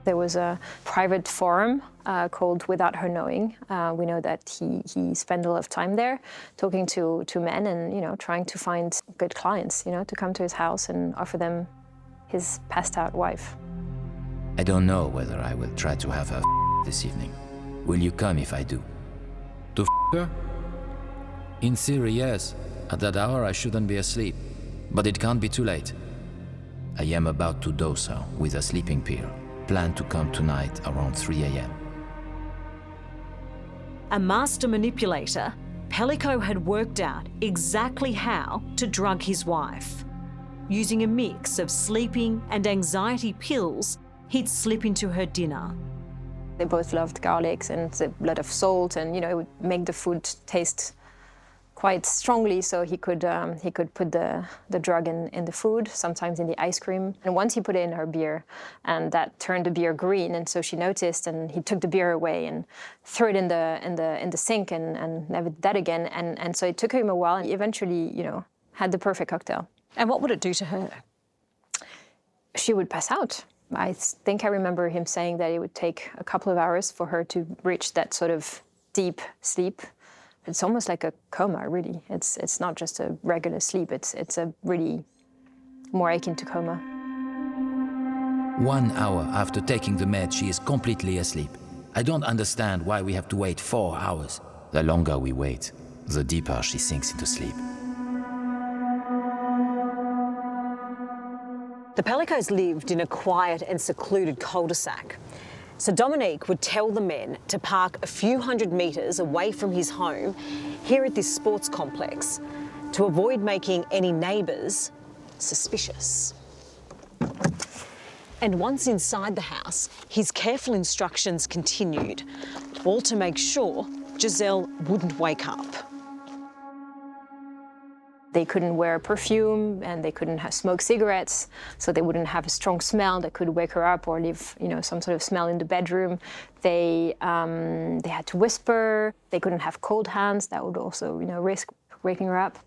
There was a private forum called Without Her Knowing. We know that he spent a lot of time there talking to men and, trying to find good clients, to come to his house and offer them his passed out wife. I don't know whether I will try to have her this evening. Will you come if I do? To her? In theory, yes. At that hour, I shouldn't be asleep. But it can't be too late. I am about to dose her with a sleeping pill. Plan to come tonight around 3 a.m. A master manipulator, Pelicot had worked out exactly how to drug his wife. Using a mix of sleeping and anxiety pills, he'd slip into her dinner. They both loved garlics and a lot of salt, and it would make the food taste quite strongly, so he could put the drug in the food, sometimes in the ice cream. And once he put it in her beer, and that turned the beer green, and so she noticed, and he took the beer away and threw it in the sink and never did that again. And so it took him a while, and he eventually, had the perfect cocktail. And what would it do to her? She would pass out. I think I remember him saying that it would take a couple of hours for her to reach that sort of deep sleep. It's almost like a coma, really. It's not just a regular sleep. It's a really more akin to coma. 1 hour after taking the med, she is completely asleep. I don't understand why we have to wait 4 hours. The longer we wait, the deeper she sinks into sleep. The Pelicots lived in a quiet and secluded cul-de-sac. So Dominique would tell the men to park a few hundred metres away from his home here at this sports complex to avoid making any neighbours suspicious. And once inside the house, his careful instructions continued, all to make sure Gisele wouldn't wake up. They couldn't wear perfume and they couldn't smoke cigarettes, so they wouldn't have a strong smell that could wake her up or leave, some sort of smell in the bedroom. They had to whisper. They couldn't have cold hands. That would also, risk waking her up.